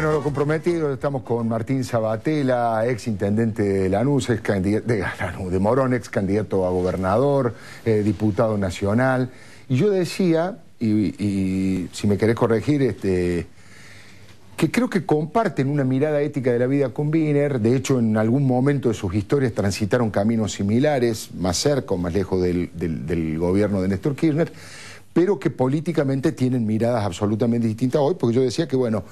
Bueno, lo comprometido, estamos con Martín Sabatella, ex intendente de Lanús, de Morón, ex candidato a gobernador, diputado nacional. Y yo decía, y si me querés corregir, que creo que comparten una mirada ética de la vida con Wiener. De hecho, en algún momento de sus historias transitaron caminos similares, más cerca o más lejos del gobierno de Néstor Kirchner, pero que políticamente tienen miradas absolutamente distintas hoy, porque yo decía que, bueno,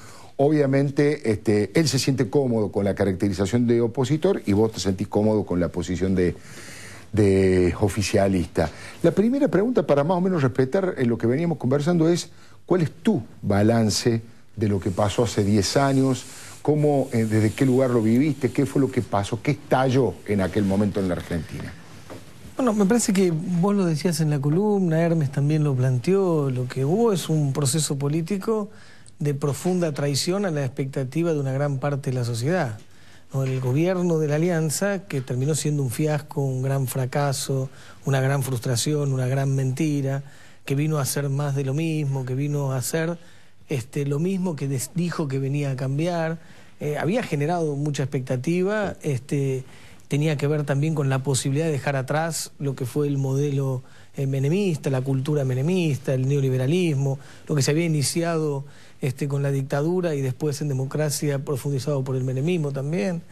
obviamente él se siente cómodo con la caracterización de opositor y vos te sentís cómodo con la posición de oficialista. La primera pregunta, para más o menos respetar lo que veníamos conversando, es ¿cuál es tu balance de lo que pasó hace 10 años? ¿Cómo, desde qué lugar lo viviste? ¿Qué fue lo que pasó? ¿Qué estalló en aquel momento en la Argentina? Bueno, me parece que vos lo decías en la columna, Hermes también lo planteó, lo que hubo es un proceso político de profunda traición a la expectativa de una gran parte de la sociedad, ¿no? El gobierno de la Alianza, que terminó siendo un fiasco, un gran fracaso, una gran frustración, una gran mentira, que vino a hacer más de lo mismo, que vino a hacer lo mismo que dijo que venía a cambiar, había generado mucha expectativa, tenía que ver también con la posibilidad de dejar atrás lo que fue el modelo menemista, la cultura menemista, el neoliberalismo, lo que se había iniciado con la dictadura y después en democracia profundizado por el menemismo también.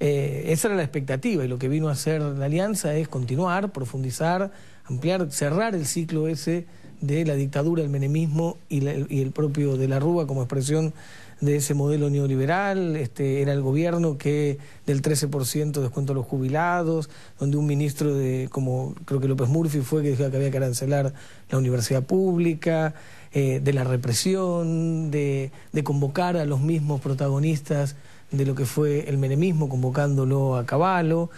Esa era la expectativa y lo que vino a hacer la Alianza es continuar, profundizar, ampliar, cerrar el ciclo ese de la dictadura, el menemismo y el propio de la Rúa como expresión de ese modelo neoliberal. Era el gobierno que del 13% descuento a los jubilados, donde un ministro como creo que López Murphy fue, que dijo que había que arancelar la universidad pública, de la represión, de convocar a los mismos protagonistas de lo que fue el menemismo, convocándolo a Cavallo.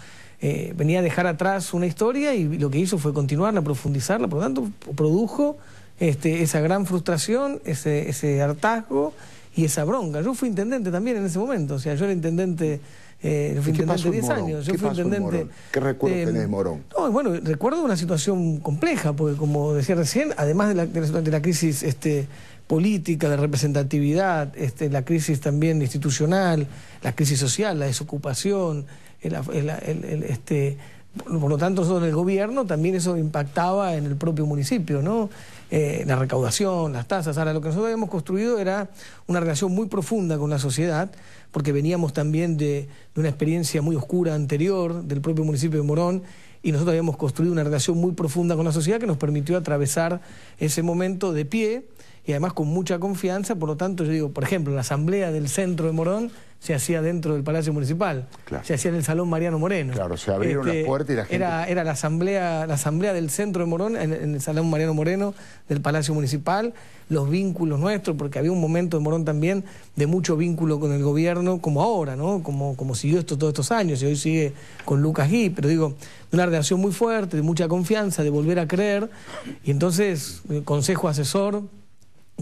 Venía a dejar atrás una historia y lo que hizo fue continuarla, profundizarla, por lo tanto produjo esa gran frustración, ese hartazgo y esa bronca. Yo fui intendente también en ese momento, o sea, yo era intendente, fui intendente 10 años. Yo fui intendente. ¿Qué recuerdo tenés de Morón? No, bueno, recuerdo una situación compleja, porque como decía recién, además de la crisis política, de representatividad, la crisis también institucional, la crisis social, la desocupación, por lo tanto, nosotros en el gobierno también eso impactaba en el propio municipio, ¿no? La recaudación, las tasas. Ahora, lo que nosotros habíamos construido era una relación muy profunda con la sociedad, porque veníamos también de una experiencia muy oscura anterior del propio municipio de Morón, y nosotros habíamos construido una relación muy profunda con la sociedad que nos permitió atravesar ese momento de pie y además con mucha confianza. Por lo tanto, yo digo, por ejemplo, la asamblea del centro de Morón se hacía dentro del Palacio Municipal, claro. Se hacía en el Salón Mariano Moreno. Claro, se abrieron las puertas y la gente... Era la asamblea del centro de Morón, en el Salón Mariano Moreno del Palacio Municipal, los vínculos nuestros, porque había un momento en Morón también de mucho vínculo con el gobierno, como ahora, ¿no? Como siguió esto todos estos años, y hoy sigue con Lucas Gui, pero digo, de una relación muy fuerte, de mucha confianza, de volver a creer, y entonces, el consejo asesor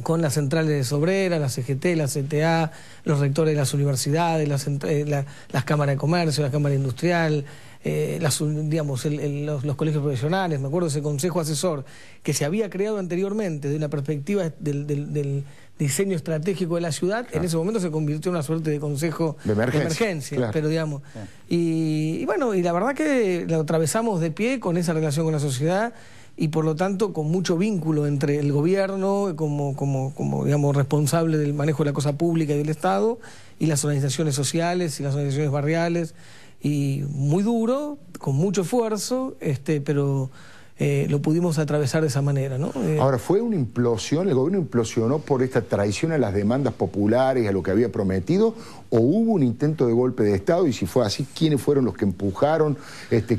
con las centrales obreras, la CGT, la CTA, los rectores de las universidades, las cámaras de comercio, la cámara industrial, los colegios profesionales. Me acuerdo de ese consejo asesor que se había creado anteriormente de una perspectiva del diseño estratégico de la ciudad, claro. En ese momento se convirtió en una suerte de consejo de emergencia, claro. Pero digamos, claro. Y bueno, y la verdad que lo atravesamos de pie con esa relación con la sociedad, y por lo tanto con mucho vínculo entre el gobierno como digamos responsable del manejo de la cosa pública y del Estado y las organizaciones sociales y las organizaciones barriales, y muy duro, con mucho esfuerzo, pero lo pudimos atravesar de esa manera, ¿no? Ahora, ¿fue una implosión? ¿El gobierno implosionó por esta traición a las demandas populares, a lo que había prometido? ¿O hubo un intento de golpe de Estado? Y si fue así, ¿quiénes fueron los que empujaron?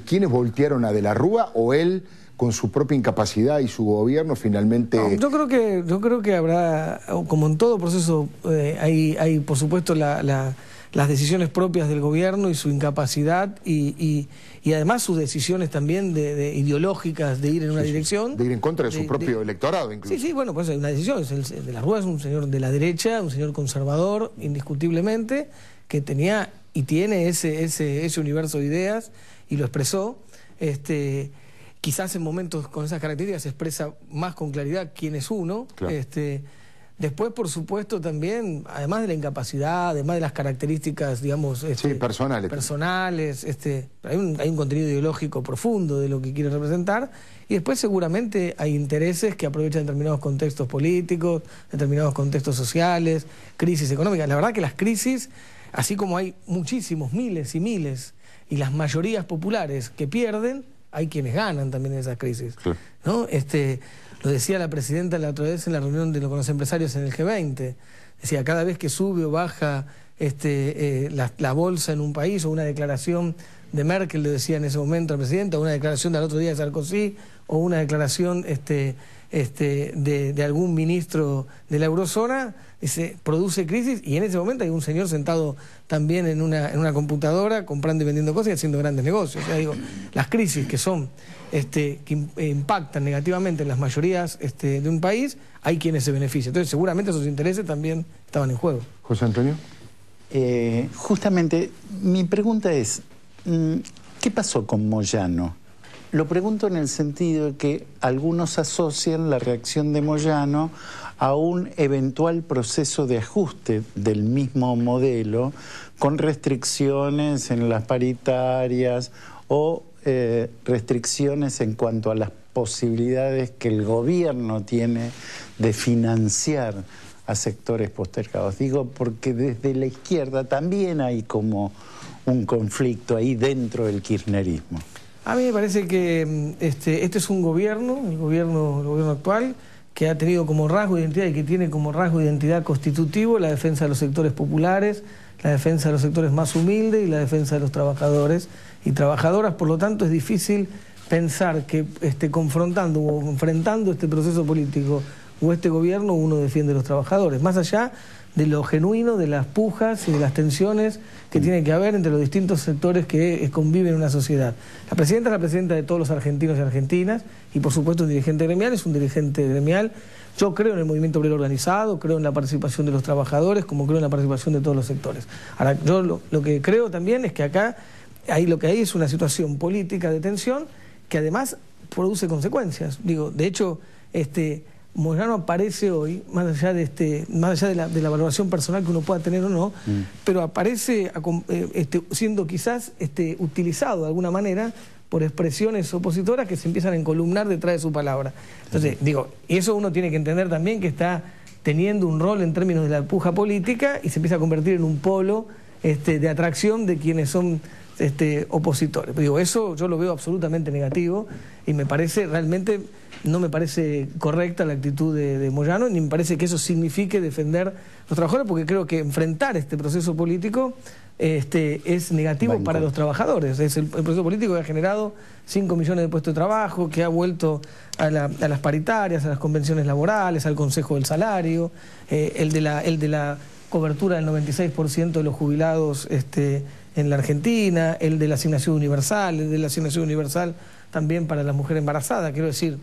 ¿Quiénes voltearon a De la Rúa? ¿O él, con su propia incapacidad y su gobierno, finalmente...? No, yo creo que habrá, como en todo proceso, hay por supuesto las decisiones propias del gobierno y su incapacidad y además sus decisiones también ideológicas de ir en una dirección. De ir en contra de su propio electorado, incluso. Sí, bueno, pues hay una decisión. De la Rúa es un señor de la derecha, un señor conservador, indiscutiblemente, que tenía y tiene ese universo de ideas y lo expresó. Quizás en momentos con esas características se expresa más con claridad quién es uno, claro. Después, por supuesto, también, además de la incapacidad, además de las características, digamos, personales, hay un contenido ideológico profundo de lo que quiere representar, y después seguramente hay intereses que aprovechan determinados contextos políticos, determinados contextos sociales, crisis económicas. La verdad que las crisis, así como hay muchísimos, miles y miles, y las mayorías populares que pierden, hay quienes ganan también en esas crisis, ¿no? Lo decía la presidenta la otra vez en la reunión con los empresarios en el G20. Decía, cada vez que sube o baja la bolsa en un país, o una declaración de Merkel, le decía en ese momento al presidente, o una declaración del otro día de Sarkozy, o una declaración de algún ministro de la eurozona, dice, produce crisis, y en ese momento hay un señor sentado también en una computadora comprando y vendiendo cosas y haciendo grandes negocios. O sea, digo, las crisis que son que impactan negativamente en las mayorías de un país, hay quienes se benefician. Entonces seguramente esos intereses también estaban en juego. José Antonio. Justamente, mi pregunta es, ¿qué pasó con Moyano? Lo pregunto en el sentido de que algunos asocian la reacción de Moyano a un eventual proceso de ajuste del mismo modelo, con restricciones en las paritarias o restricciones en cuanto a las posibilidades que el gobierno tiene de financiar a sectores postergados. Digo, porque desde la izquierda también hay como un conflicto ahí dentro del kirchnerismo. A mí me parece que este es un gobierno, el gobierno actual, que ha tenido como rasgo de identidad y que tiene como rasgo de identidad constitutivo la defensa de los sectores populares, la defensa de los sectores más humildes y la defensa de los trabajadores y trabajadoras. Por lo tanto, es difícil pensar que confrontando o enfrentando este proceso político o este gobierno, uno defiende a los trabajadores, más allá de lo genuino, de las pujas y de las tensiones que tiene que haber entre los distintos sectores que conviven en una sociedad. La presidenta es la presidenta de todos los argentinos y argentinas, y por supuesto un dirigente gremial es un dirigente gremial. Yo creo en el movimiento obrero organizado, creo en la participación de los trabajadores, como creo en la participación de todos los sectores. Ahora, yo lo que creo también es que acá lo que hay es una situación política de tensión que además produce consecuencias. Digo, de hecho, Moyano aparece hoy, más allá de la valoración personal que uno pueda tener o no, pero aparece siendo quizás utilizado de alguna manera por expresiones opositoras que se empiezan a encolumnar detrás de su palabra. Entonces, digo, y eso uno tiene que entender también, que está teniendo un rol en términos de la puja política y se empieza a convertir en un polo de atracción de quienes son opositores. Digo, eso yo lo veo absolutamente negativo y me parece realmente, no me parece correcta la actitud de Moyano, ni me parece que eso signifique defender a los trabajadores, porque creo que enfrentar este proceso político es negativo para los trabajadores. Es el proceso político que ha generado 5 millones de puestos de trabajo, que ha vuelto a las paritarias, a las convenciones laborales, al Consejo del Salario, el de la cobertura del 96% de los jubilados en la Argentina, el de la asignación universal, el de la asignación universal también para la mujer embarazada. Quiero decir,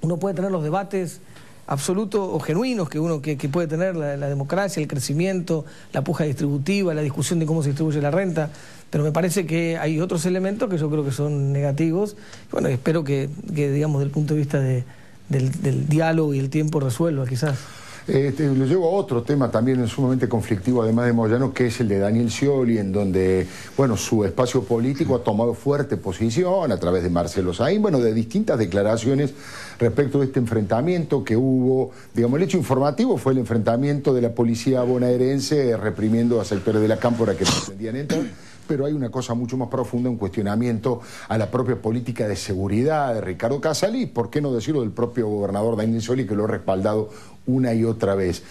uno puede tener los debates absolutos o genuinos que puede tener la democracia, el crecimiento, la puja distributiva, la discusión de cómo se distribuye la renta, pero me parece que hay otros elementos que yo creo que son negativos. Bueno, espero que digamos, desde el punto de vista del diálogo y el tiempo resuelva quizás. Lo llevo a otro tema también sumamente conflictivo, además de Moyano, que es el de Daniel Scioli, en donde, bueno, su espacio político ha tomado fuerte posición a través de Marcelo Saín, bueno, de distintas declaraciones respecto de este enfrentamiento que hubo. Digamos, el hecho informativo fue el enfrentamiento de la policía bonaerense reprimiendo a sectores de la cámpora que pretendían entrar, pero hay una cosa mucho más profunda, un cuestionamiento a la propia política de seguridad de Ricardo Casali, por qué no decirlo del propio gobernador Daniel Scioli, que lo ha respaldado una y otra vez.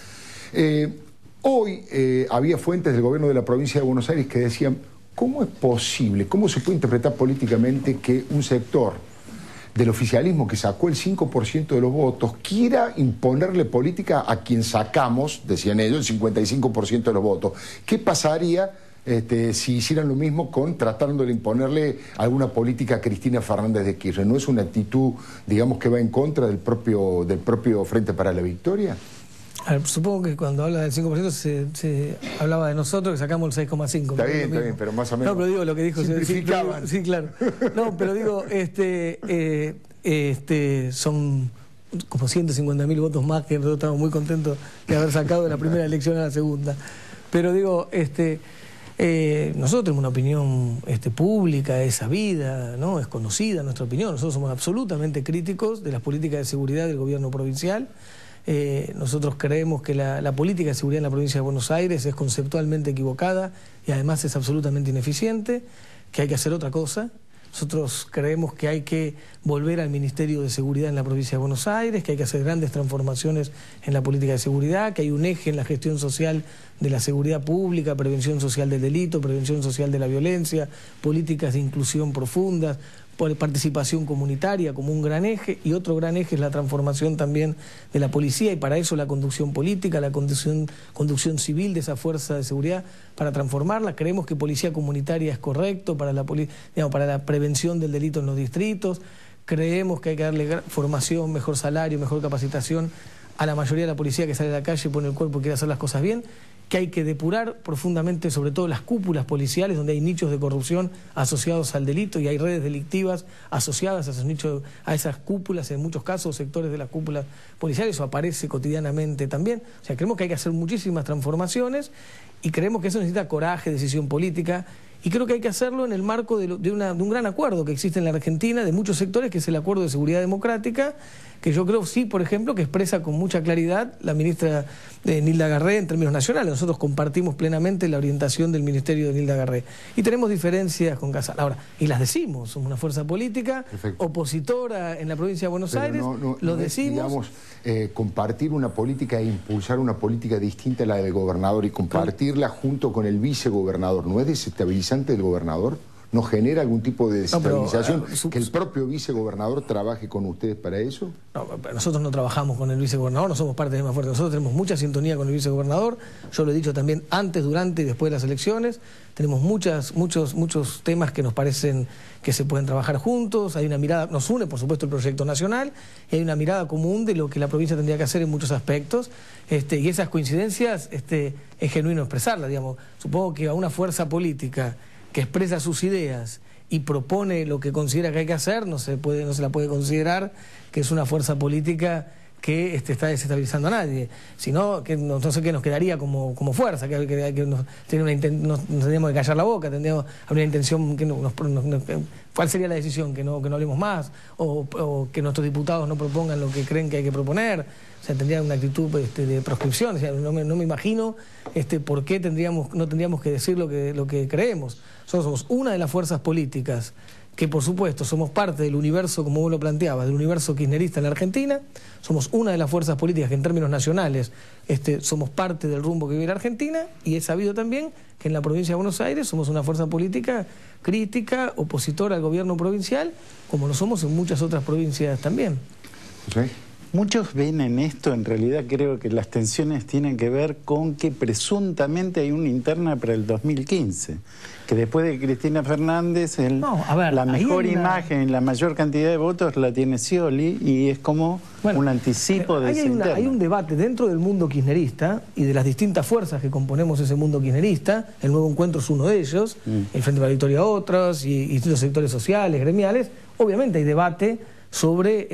Hoy había fuentes del gobierno de la provincia de Buenos Aires que decían, ¿cómo es posible, cómo se puede interpretar políticamente que un sector del oficialismo que sacó el 5% de los votos quiera imponerle política a quien sacamos, decían ellos, el 55% de los votos? ¿Qué pasaría si hicieran lo mismo tratando de imponerle alguna política a Cristina Fernández de Kirchner? ¿No es una actitud, digamos, que va en contra del propio Frente para la Victoria? A ver, supongo que cuando habla del 5% se hablaba de nosotros, que sacamos el 6,5%. Está bien, pero más o menos. No, pero digo lo que dijo. Simplificaban. Sí, claro. No, pero digo, son como 150.000 votos más, que nosotros estamos muy contentos de haber sacado de la primera elección a la segunda. Pero digo, nosotros tenemos una opinión pública, es sabida, ¿no? Es conocida nuestra opinión. Nosotros somos absolutamente críticos de las políticas de seguridad del gobierno provincial. Nosotros creemos que la política de seguridad en la provincia de Buenos Aires es conceptualmente equivocada y además es absolutamente ineficiente, que hay que hacer otra cosa. Nosotros creemos que hay que volver al Ministerio de Seguridad en la provincia de Buenos Aires, que hay que hacer grandes transformaciones en la política de seguridad, que hay un eje en la gestión social de la seguridad pública, prevención social del delito, prevención social de la violencia, políticas de inclusión profundas, participación comunitaria como un gran eje, y otro gran eje es la transformación también de la policía, y para eso la conducción política, la conducción civil de esa fuerza de seguridad para transformarla. Creemos que policía comunitaria es correcto para para la prevención del delito en los distritos. Creemos que hay que darle formación, mejor salario, mejor capacitación a la mayoría de la policía que sale a la calle, pone el cuerpo y quiere hacer las cosas bien, que hay que depurar profundamente sobre todo las cúpulas policiales, donde hay nichos de corrupción asociados al delito y hay redes delictivas asociadas a esos nichos, a esas cúpulas, en muchos casos sectores de las cúpulas policiales, eso aparece cotidianamente también. O sea, creemos que hay que hacer muchísimas transformaciones y creemos que eso necesita coraje, decisión política, y creo que hay que hacerlo en el marco de un gran acuerdo que existe en la Argentina de muchos sectores, que es el Acuerdo de Seguridad Democrática, que yo creo sí, por ejemplo, que expresa con mucha claridad la ministra Nilda Garré en términos nacionales. Nosotros compartimos plenamente la orientación del Ministerio de Nilda Garré. Y tenemos diferencias con Casal. Ahora, y las decimos, somos una fuerza política, opositora en la provincia de Buenos Aires, lo decimos. Digamos, compartir una política e impulsar una política distinta a la del gobernador y compartirla junto con el vicegobernador, ¿no es desestabilizante del gobernador? ¿No genera algún tipo de desestabilización que el propio vicegobernador trabaje con ustedes para eso? No, nosotros no trabajamos con el vicegobernador, no somos parte de Más Fuerte. Nosotros tenemos mucha sintonía con el vicegobernador. Yo lo he dicho también antes, durante y después de las elecciones. Tenemos muchos temas que nos parecen que se pueden trabajar juntos. Hay una mirada, nos une por supuesto el proyecto nacional, y hay una mirada común de lo que la provincia tendría que hacer en muchos aspectos. Y esas coincidencias es genuino expresarlas, digamos. Supongo que a una fuerza política que expresa sus ideas y propone lo que considera que hay que hacer, no se la puede considerar que es una fuerza política que está desestabilizando a nadie, sino que no sé qué nos quedaría como fuerza, que nos tendríamos que callar la boca, tendríamos una intención que ¿cuál sería la decisión? Que no hablemos más, o que nuestros diputados no propongan lo que creen que hay que proponer. O sea, tendría una actitud de proscripción. O sea, no me imagino por qué no tendríamos que decir lo que creemos. Nosotros somos una de las fuerzas políticas que, por supuesto, somos parte del universo, como vos lo planteabas, del universo kirchnerista en la Argentina. Somos una de las fuerzas políticas que en términos nacionales somos parte del rumbo que vive la Argentina, y he sabido también que en la provincia de Buenos Aires somos una fuerza política crítica, opositora al gobierno provincial, como lo somos en muchas otras provincias también. ¿Sí? Muchos ven en esto, en realidad creo que las tensiones tienen que ver con que presuntamente hay una interna para el 2015, que después de Cristina Fernández la mejor imagen y la mayor cantidad de votos la tiene Scioli, y es como un anticipo de esa interna. Hay un debate dentro del mundo kirchnerista y de las distintas fuerzas que componemos ese mundo kirchnerista. El Nuevo Encuentro es uno de ellos, el Frente para la Victoria otros, y distintos sectores sociales, gremiales. Obviamente hay debate sobre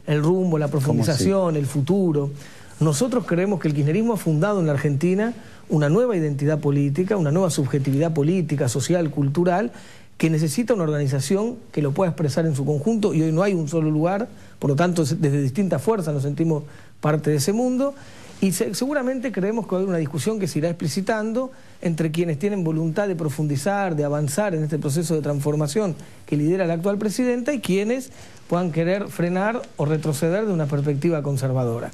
el rumbo, la profundización, el futuro. Nosotros creemos que el kirchnerismo ha fundado en la Argentina una nueva identidad política, una nueva subjetividad política, social, cultural, que necesita una organización que lo pueda expresar en su conjunto, y hoy no hay un solo lugar, por lo tanto desde distintas fuerzas nos sentimos parte de ese mundo, y seguramente creemos que va a haber una discusión que se irá explicitando entre quienes tienen voluntad de profundizar, de avanzar en este proceso de transformación que lidera la actual presidenta, y quienes puedan querer frenar o retroceder de una perspectiva conservadora.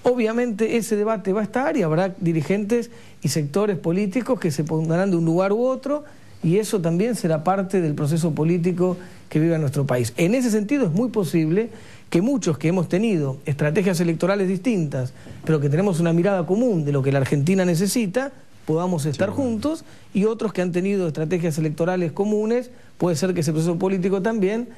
Obviamente ese debate va a estar, y habrá dirigentes y sectores políticos que se pondrán de un lugar u otro, y eso también será parte del proceso político que vive nuestro país. En ese sentido es muy posible que muchos que hemos tenido estrategias electorales distintas, pero que tenemos una mirada común de lo que la Argentina necesita, podamos estar juntos, y otros que han tenido estrategias electorales comunes, puede ser que ese proceso político también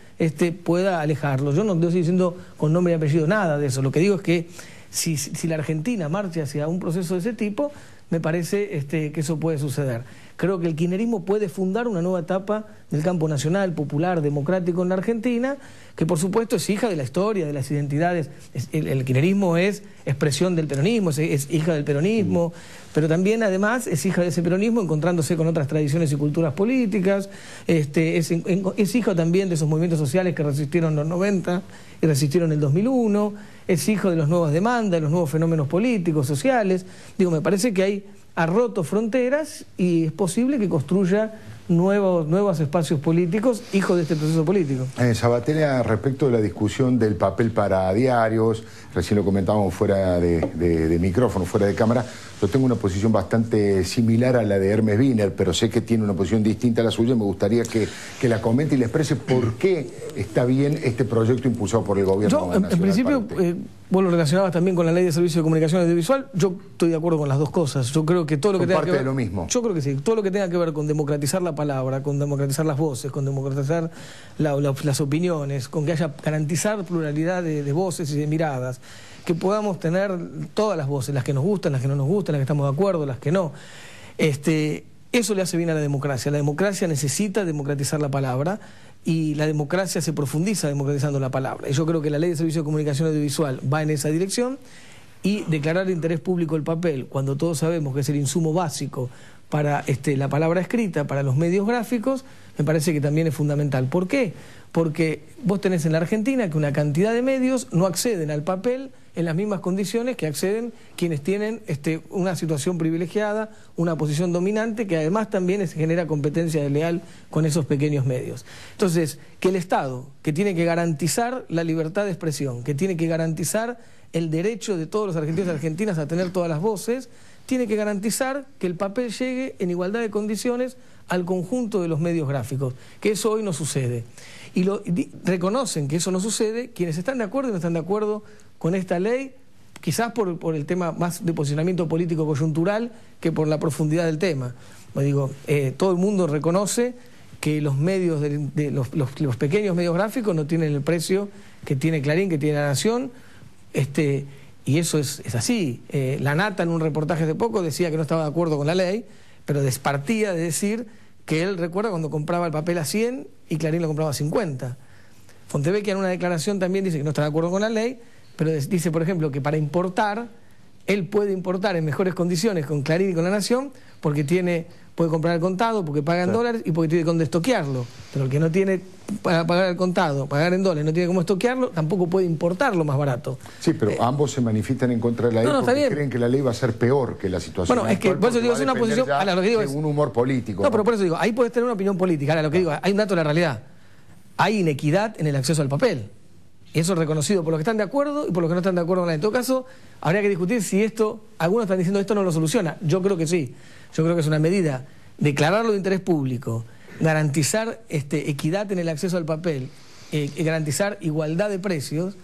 pueda alejarlos. Yo no estoy diciendo con nombre y apellido nada de eso, lo que digo es que si la Argentina marcha hacia un proceso de ese tipo, me parece que eso puede suceder. Creo que el kirchnerismo puede fundar una nueva etapa del campo nacional, popular, democrático en la Argentina, que por supuesto es hija de la historia, de las identidades. El kirchnerismo es expresión del peronismo, es hija del peronismo, pero también además es hija de ese peronismo encontrándose con otras tradiciones y culturas políticas, es hija también de esos movimientos sociales que resistieron en los 90 y resistieron en el 2001, es hijo de las nuevas demandas, de los nuevos fenómenos políticos, sociales. Digo, me parece que ha roto fronteras y es posible que construya nuevos espacios políticos, hijo de este proceso político. Sabatella, respecto de la discusión del papel para diarios, recién lo comentábamos fuera de micrófono, fuera de cámara, yo tengo una posición bastante similar a la de Hermes Wiener, pero sé que tiene una posición distinta a la suya y me gustaría que la comente y le exprese por qué está bien este proyecto impulsado por el gobierno nacional. En principio, vos lo relacionabas también con la Ley de Servicio de Comunicación Audiovisual, yo estoy de acuerdo con las dos cosas. Yo creo que todo lo que tenga que ver, de lo mismo. Yo creo que sí, todo lo que tenga que ver con democratizar la palabra, con democratizar las voces, con democratizar las opiniones, con que haya garantizar pluralidad de voces y de miradas, que podamos tener todas las voces, las que nos gustan, las que no nos gustan, las que estamos de acuerdo, las que no. Eso le hace bien a la democracia. La democracia necesita democratizar la palabra y la democracia se profundiza democratizando la palabra. Y yo creo que la Ley de Servicio de Comunicación Audiovisual va en esa dirección, y declarar de interés público el papel, cuando todos sabemos que es el insumo básico para la palabra escrita, para los medios gráficos, me parece que también es fundamental. ¿Por qué? Porque vos tenés en la Argentina que una cantidad de medios no acceden al papel en las mismas condiciones que acceden quienes tienen una situación privilegiada, una posición dominante, que además también genera competencia desleal con esos pequeños medios. Entonces, que el Estado, que tiene que garantizar la libertad de expresión, que tiene que garantizar el derecho de todos los argentinos y argentinas a tener todas las voces, tiene que garantizar que el papel llegue en igualdad de condiciones al conjunto de los medios gráficos, que eso hoy no sucede. Y reconocen que eso no sucede quienes están de acuerdo y no están de acuerdo con esta ley, quizás por el tema más de posicionamiento político coyuntural que por la profundidad del tema. Todo el mundo reconoce que los medios, los pequeños medios gráficos no tienen el precio que tiene Clarín, que tiene La Nación, y eso es así. La Nata en un reportaje hace poco decía que no estaba de acuerdo con la ley, pero partía de decir que él recuerda cuando compraba el papel a 100 y Clarín lo compraba a 50. Fontevecchia en una declaración también dice que no está de acuerdo con la ley, pero dice, por ejemplo, que para importar, él puede importar en mejores condiciones con Clarín y con La Nación, porque puede comprar al contado, porque paga en dólares y porque tiene donde estoquearlo. Pero el que no tiene para pagar al contado, pagar en dólares, no tiene cómo estoquearlo, tampoco puede importarlo más barato. Sí, pero ambos se manifiestan en contra de la ley porque creen que la ley va a ser peor que la situación actual. Bueno, es que por eso digo, es una posición... Lo que digo es un humor político. No, pero por eso digo, ahí puedes tener una opinión política. Ahora, lo que digo, hay un dato de la realidad. Hay inequidad en el acceso al papel. Y eso es reconocido por los que están de acuerdo y por los que no están de acuerdo con la ley. En todo caso, habría que discutir si algunos están diciendo esto no lo soluciona. Yo creo que sí. Yo creo que es una medida, declararlo de interés público, garantizar equidad en el acceso al papel, garantizar igualdad de precios,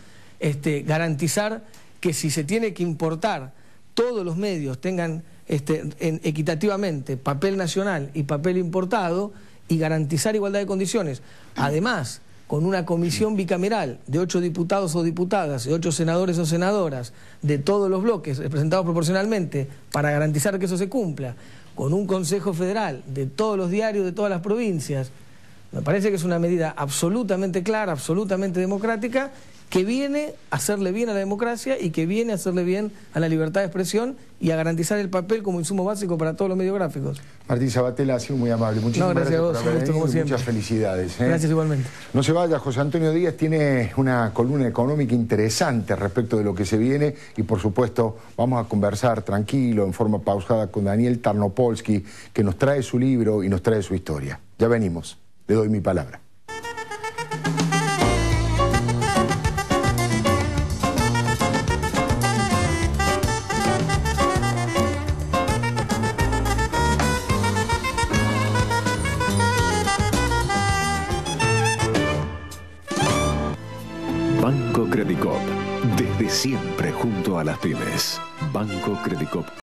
garantizar que si se tiene que importar, todos los medios tengan equitativamente papel nacional y papel importado, y garantizar igualdad de condiciones. Además, con una comisión bicameral de 8 diputados o diputadas y 8 senadores o senadoras de todos los bloques representados proporcionalmente para garantizar que eso se cumpla, con un Consejo Federal de todos los diarios de todas las provincias, me parece que es una medida absolutamente clara, absolutamente democrática, que viene a hacerle bien a la democracia y que viene a hacerle bien a la libertad de expresión y a garantizar el papel como insumo básico para todos los medios gráficos. Martín Sabatella ha sido muy amable. Muchísimas gracias a vos, por haber venido, como siempre. Muchas felicidades. Gracias igualmente. No se vaya, José Antonio Díaz tiene una columna económica interesante respecto de lo que se viene y por supuesto vamos a conversar tranquilo, en forma pausada con Daniel Tarnopolsky, que nos trae su libro y nos trae su historia. Ya venimos, le doy mi palabra. Banco Credicop, desde siempre junto a las pymes. Banco Credicop.